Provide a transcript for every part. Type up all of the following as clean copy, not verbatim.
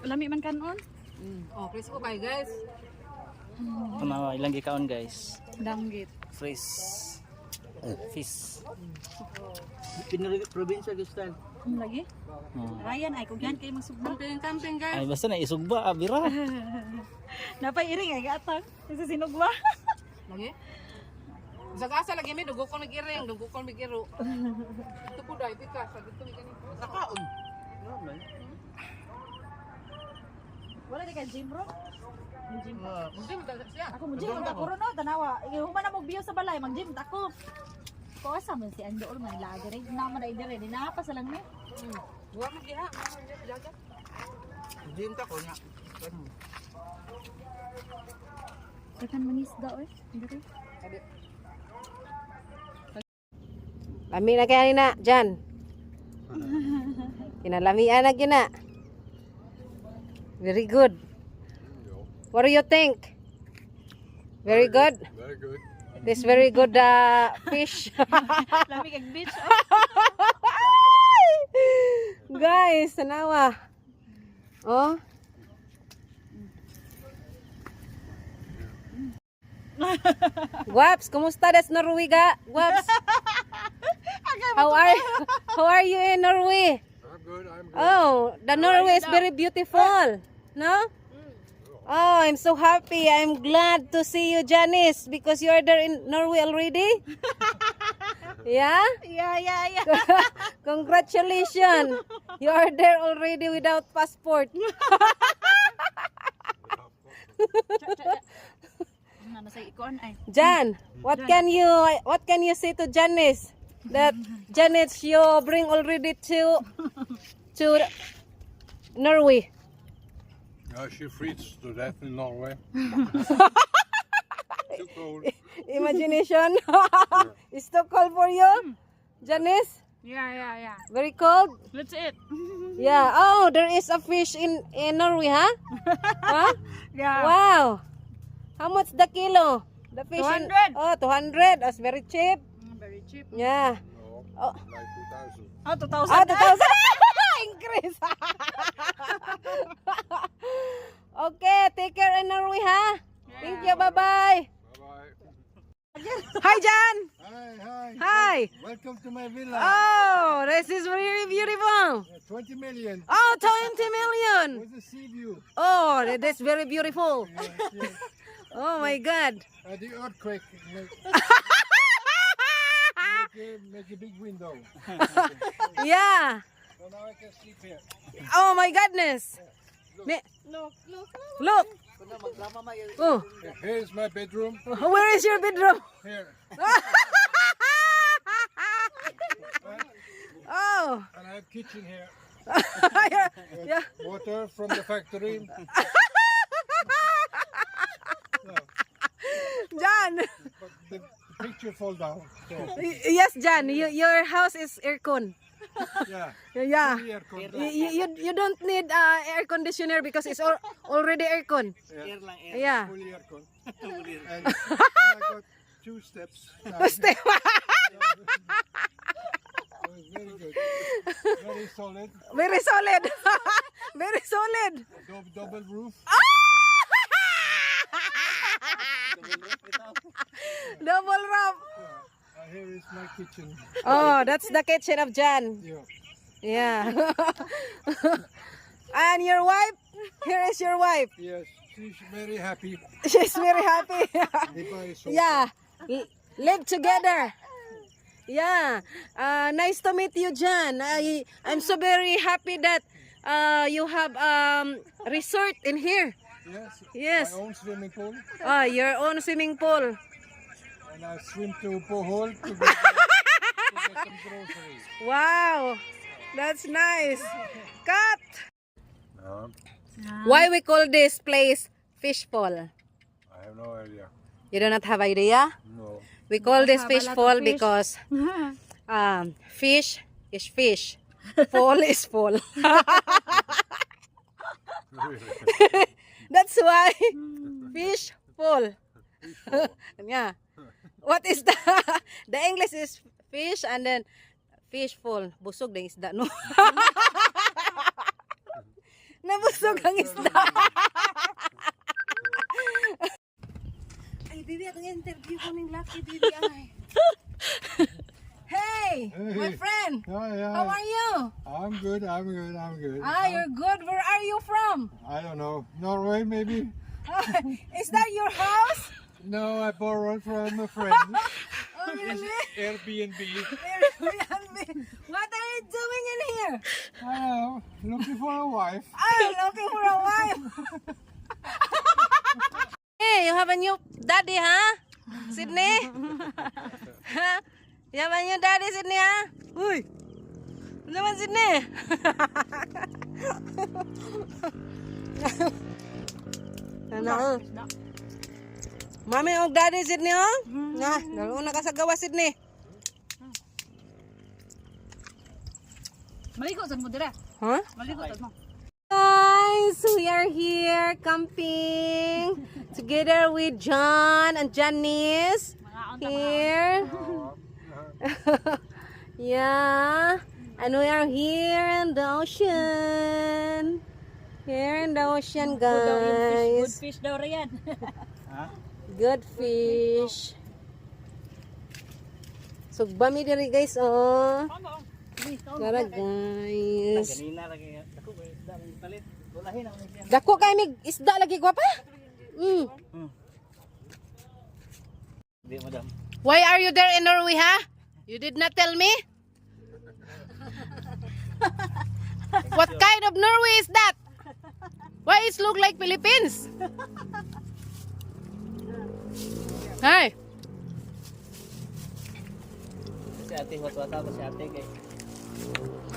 Lami man kanon. Oh, please ko kayo guys. Tama, ilang gikaon guys. Danggit. Fresh. Fish. Probinsya Gustan. Lagi? Ryan ay kung yan kayo magsugba. Camping guys. Ay basta na isugba, bira. Napay iring ay gatang. Kasi sinugba. Lagi? Sa gasa lagi may dugo ko nag-iring, dugo ko nag-iro. Ito po dahil pikas, ito may ganito. Nakaon. Wala di ka gym bro? Yung gym. Hindi mo dahil siya. Ako mo gym ako ron no, tanawa. Human na mo biyo sa balay, mag gym ako. Ko asa man si Andol man lagi rin naman ay dire, di na pa sa lang ni. Huwag mo diha, mo jaga. Gym ta ko nya. Tekan manisda oy. Dire. Lami na kaya nina, Jan. Kinalamian na gina. Very good. What do you think? Very good? Very good. This very good fish. Lami kag beach. Guys, tanawa. Oh. Waps, kumusta des Norwega? Waps. How are you in Norway? I'm good. I'm good. Oh, the Norway is very beautiful. No? Oh, I'm so happy. I'm glad to see you, Janice, because you are there in Norway already. Yeah? Yeah. Congratulations. You are there already without passport. Ano sa ikon ay. Jan, what can you say to Janice? That Janice you bring already to Norway. She freezes to death in Norway. Too cold. Imagination. It's too cold for you, Janice. Yeah. Very cold. Let's eat. Yeah. Oh, there is a fish in Norway, huh? Huh? Yeah. Wow. How much the kilo? The fish 200. Oh, 200. That's very cheap. Very cheap. Yeah. No, Oh. like 2,000. Oh, 2,000. Ah, 2,000. Increase. Okay, take care in Norway, ha? Thank you. Bye-bye. Bye-bye. Hi, Jan. Hi. Hi. Welcome to my villa. Oh, this is really beautiful. 20 million Oh, 20 million. with a sea view. Oh, that's very beautiful. Yes. Oh my God. The earthquake make a big window. Yeah. So now I can sleep here. Oh my goodness. Look. Look. Oh, Here's my bedroom. where is your bedroom? Here. Oh. And I have kitchen here. Yeah. Water from the factory. Jan. But the picture fall down. So, Yes, Jan. Your house is aircon. yeah. Yeah. Fully aircon. You don't need air conditioner because it's already aircon. Yeah. Yeah. Fully aircon. And I got 2 steps. Step. So it's very good. Very solid. Very solid. Very solid. Double roof. Double wrap. Here is my kitchen. Oh, that's the kitchen of Jan. Yeah. Yeah. And your wife? Here is your wife. Yes, she's very happy. She's very happy. They buy sofa. Yeah. Live together. Yeah. Nice to meet you, Jan. I'm so very happy that you have resort in here. Yes. Yes. My own swimming pool. Your own swimming pool. And I swim to Bohol to get some groceries. Wow. That's nice. Cut. No, Why we call this place Fishfall? I have no idea. You do not have idea? No. We call this have a lot of Fishfall fish. because fish is fish. Fall is fall. That's why fish fall. Yeah. What is the English is fish and then fish fall. Busog na isda, no? Na nabusog ang isda. Ay, bibi, atong interview ko ng Lucky, bibi, ay. Hey, my friend. Yeah. How are you? I'm good. Ah, you're good. Where are you from? I don't know. Norway, maybe? Is that your house? No, I borrowed from a friend. Oh, really? Airbnb. What are you doing in here? I know. Looking for a wife. I'm looking for a wife. Hey, you have a new daddy, huh? Sydney? Huh? You have a new daddy, Sydney, huh? Uy! Ano naman, Sydney? Ano? Mami, og daddy, Sydney, oh? Nga, naluna ka sa gawa, Sydney. Maligo sa mo dire. Huh? Maligo sa mo. Guys, we are here camping together with John and Janice here. Yeah, and we are here in the ocean. Here in the ocean, Good guys. fish daw riyan. Good fish. So, bami diri guys, oh. Tara guys. Ganina lagi ako may isda may palit. Walahin ako niya. Dako kay mig isda lagi gwapa. Di madam. Why are you there in Norway, ha? You did not tell me? What kind of Norway is that? Why it look like Philippines? Hi. Si ate hot-wata ba si ate kay?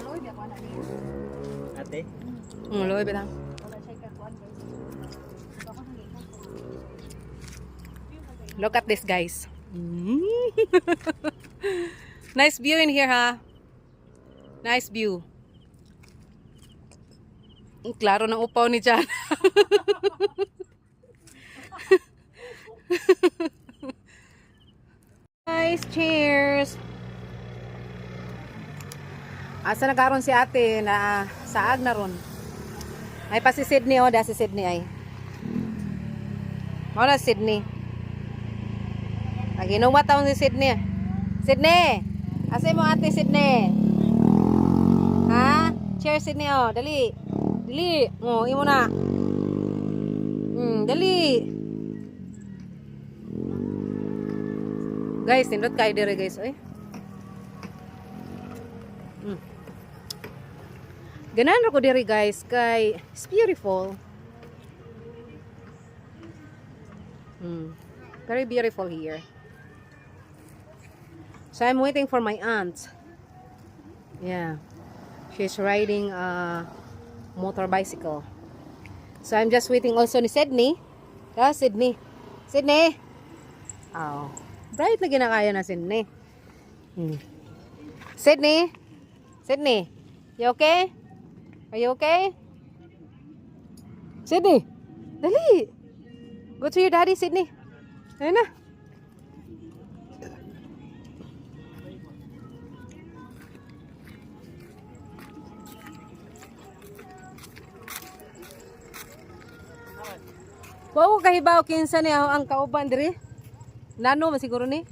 Maloy ba ko na niya. Ate? Loy betang. Wala siya ka kuan guys. Baka nang gikan. Look at this, guys. Nice view in here, ha? Nice view. Ang klaro ng upaw ni Jan. Guys, cheers. Asa na karon si ate na saag na ron. Ay pa si Sydney, oh, da si Sydney ay. Mao na Sydney. Ginuwa taon si Sydney. Sydney! Asa mo ate Sydney? Ha? Cheers Sydney, oh, dali. Dali. Oh, imo na. Dali. Guys, tindot kayo dire guys, oy. Ganan ko diri guys kay it's beautiful. Very beautiful here. So I'm waiting for my aunt. Yeah. She's riding a motor bicycle. So I'm just waiting also ni Sydney. Sydney. Sydney. Oh. Bright na ginakaya na Sydney. Sydney. Sydney. You okay? Are you okay? Sydney. Dali. Go to your daddy, Sydney. Ayun na. Wow, kahibaw kinsa ni ang kauban diri. Nano man siguro ni.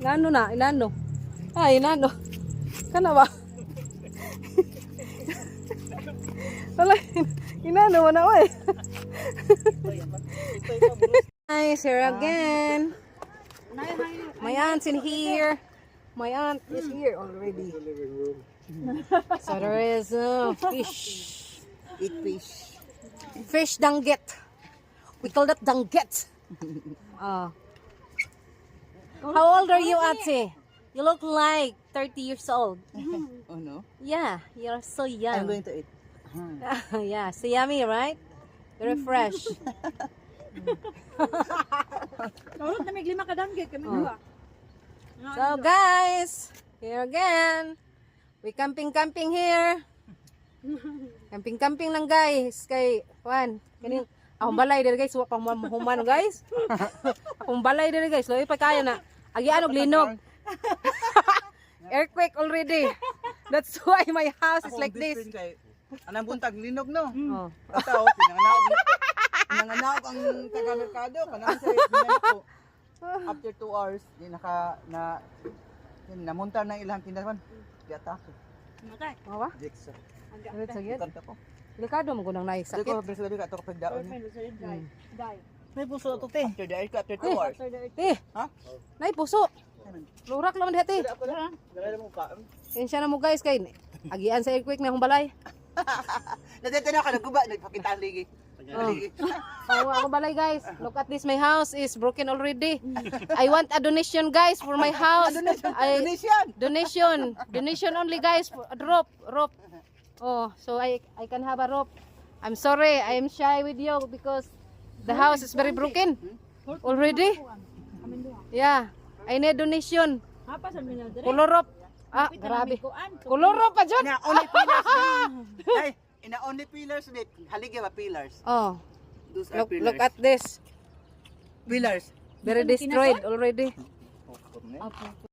Nano na, inano. Ay, inano. Kana ba? Wala, inano mo na oy. Nice, here again. My aunt's in here. My aunt is here already. So there is fish. Eat fish. Fish danggit. We call that danggit. How old are you, Ate? You look like 30 years old. Oh no? Yeah, you're so I'm young. going to eat. Yeah, so yummy, right? Very fresh. Naurot na may 5 ka danggit kami duha. So guys, here again. We camping here. Camping lang guys. Kay Juan, kaning akong balay diri guys, wa pang humano guys. Akong balay diri guys, loy pa kaya na. Agi anog linog. Earthquake already. That's why my house is like this. Anang buntag linog no. Oh. Basta pinanganaog ang taga-merkado kanang sa ko. After 2 hours, di namunta na ilang tindahan. Di atake. Matay. Mga ba? Dexter. Diret sa gid. Kanta ko. Delikado mo gunang naik Sakit. sakit. Ko presyo ka to kapag daon. Die. May puso ito, te. After the after 2 hours. Ha? Nay puso. Lurak lang dihati. Dala mo ka. Kensya na mo guys kay agian sa earthquake na akong balay. Nadetena ka nagguba nagpakita ang ligi. Oh. Ako balay guys. Look at this, my house is broken already. I want a donation guys for my house. Donation only guys for a rope. Oh, so I can have a rope. I'm sorry, I am shy with you because the house is very broken already. Yeah, I need donation. Apa sa minyo dire? Color rope. Ah, grabe. Color rope pa jud. Na only pillars. Hey, ina only pillars with haligi ba pillars. Oh, Those are look pillars. at this. Pillars. Very destroyed already. Opo.